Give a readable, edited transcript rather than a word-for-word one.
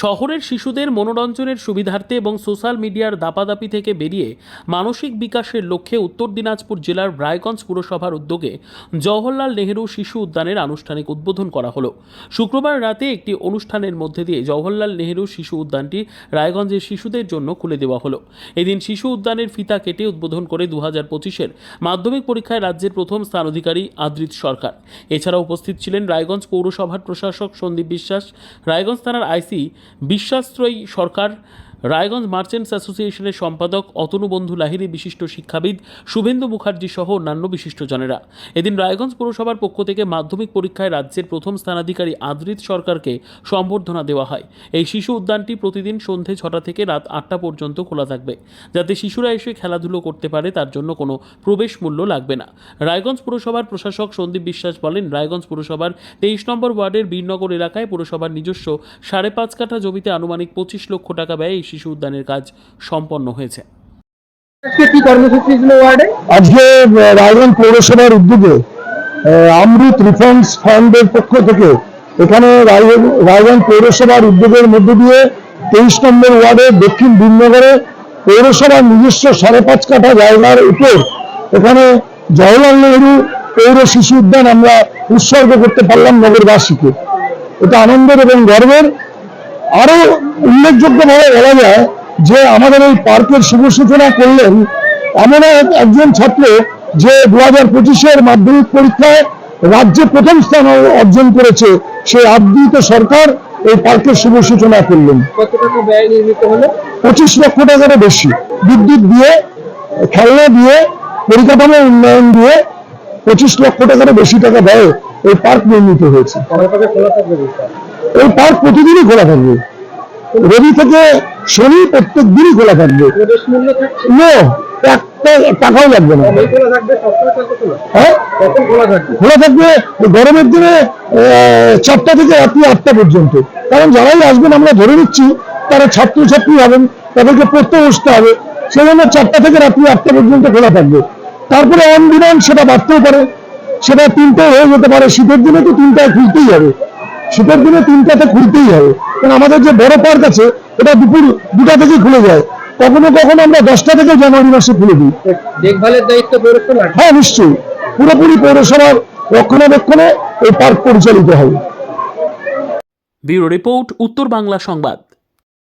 শহরের শিশুদের মনোরঞ্জনের সুবিধার্থে এবং সোশ্যাল মিডিয়ার দাপাদাপি থেকে বেরিয়ে মানসিক বিকাশের লক্ষ্যে উত্তর দিনাজপুর জেলার রায়গঞ্জ পুরসভার উদ্যোগে জওহরলাল নেহেরু শিশু উদ্যানের আনুষ্ঠানিক উদ্বোধন করা হলো। শুক্রবার রাতে একটি অনুষ্ঠানের মধ্যে দিয়ে জওহরলাল নেহেরু শিশু উদ্যানটি রায়গঞ্জের শিশুদের জন্য খুলে দেওয়া হলো। এদিন শিশু উদ্যানের ফিতা কেটে উদ্বোধন করে 2025-এর মাধ্যমিক পরীক্ষায় রাজ্যের প্রথম স্থান অধিকারী আদ্রিত সরকার। এছাড়া উপস্থিত ছিলেন রায়গঞ্জ পৌরসভার প্রশাসক সন্দীপ বিশ্বাস, রায়গঞ্জ থানার আইসি বিশ্বাশ্রয়ী সরকার, রায়গঞ্জ মার্চেন্টস অ্যাসোসিয়েশনের সম্পাদক অতনু বন্ধু লাহিড়ী, বিশিষ্ট শিক্ষাবিদ শুভেন্দু মুখার্জি সহ অন্যান্য বিশিষ্টজনেরা। এদিন রায়গঞ্জ পৌরসভার পক্ষ থেকে মাধ্যমিক পরীক্ষায় রাজ্যের প্রথম স্থানাধিকারী আদ্রিত সরকারকে সম্বর্ধনা দেওয়া হয়। এই শিশু উদ্যানটি প্রতিদিন সন্ধে 6টা থেকে রাত 8টা পর্যন্ত খোলা থাকবে, যাতে শিশুরা এসে খেলাধুলো করতে পারে, তার জন্য কোনো প্রবেশ মূল্য লাগবে না। রায়গঞ্জ পুরসভার প্রশাসক সন্দীপ বিশ্বাস বলেন, রায়গঞ্জ পুরসভার 23 নম্বর ওয়ার্ডের বীরনগর এলাকায় পুরসভার নিজস্ব 5.5 কাঠা জমিতে আনুমানিক 25 লক্ষ টাকা ব্যয়ে শিশু উদ্যানের কাজ সম্পন্ন হয়েছে। আজকে রায়গঞ্জ পৌরসভার উদ্যোগে অমৃত রিফর্মস ফান্ডের পক্ষ থেকে এখানে রায়গঞ্জ পৌরসভার উদ্যোগের মধ্য দিয়ে 23 নম্বর ওয়ার্ডের দক্ষিণ বীরনগরে পৌরসভার নিজস্ব 5.5 কাঠা জায়গার উপর এখানে জওহরলাল নেহেরু পৌর শিশু উদ্যান আমরা উৎসর্গ করতে পারলাম নগরবাসীকে। এটা আনন্দের এবং গর্বের। আরো উল্লেখযোগ্যভাবে বলা যায় যে আমাদের এই পার্কের শুভ সূচনা করলেন এমন একজন ছাত্র যে 2025-এর মাধ্যমিক পরীক্ষায় রাজ্যে প্রথম স্থান অর্জন করেছে, সেই আদ্রিত সরকার এই পার্কের শুভ সূচনা করলেন। কত টাকা ব্যয় নির্মিত হলো? 25 লক্ষ টাকারও বেশি, বিদ্যুৎ দিয়ে, খেলনা দিয়ে, পরিকাঠামো উন্নয়ন দিয়ে 25 লক্ষ টাকারও বেশি টাকা ব্যয়ে এই পার্ক নির্মিত হয়েছে। এই পার্ক প্রতিদিনই খোলা থাকবে, রবি থেকে শনি প্রত্যেক দিনই খোলা থাকবে। একটা টাকাও লাগবে না। হ্যাঁ, খোলা থাকবে গরমের দিনে 4টা থেকে রাত্রি 8টা পর্যন্ত। কারণ যারাই আসবেন আমরা ধরে নিচ্ছি তারা ছাত্রছাত্রী হবেন, তাদেরকে পড়তে বসতে হবে, সেজন্য 4টা থেকে রাত্রি 8টা পর্যন্ত খোলা থাকবে। তারপরে অন ডিমান্ড সেটা বাড়তেও পারে, সেটা 3টায় হয়ে যেতে পারে। শীতের দিনে তো 3টায় খুলতেই হবে, শীতের দিনে 3টাতে খুলতেই হবে। কারণ আমাদের যে বড় পার্ক আছে এটা দুপুর 2টা থেকে খুলে যায়, কখনো কখনো আমরা 10টা থেকে জানুয়ারি মাসে খুলে দিই। দেখভালের দায়িত্ব পৌরসভা? হ্যাঁ, নিশ্চয়ই পুরোপুরি পৌরসভার রক্ষণাবেক্ষণে এই পার্ক পরিচালিত হবে। ব্যুরো রিপোর্ট, উত্তর বাংলা সংবাদ।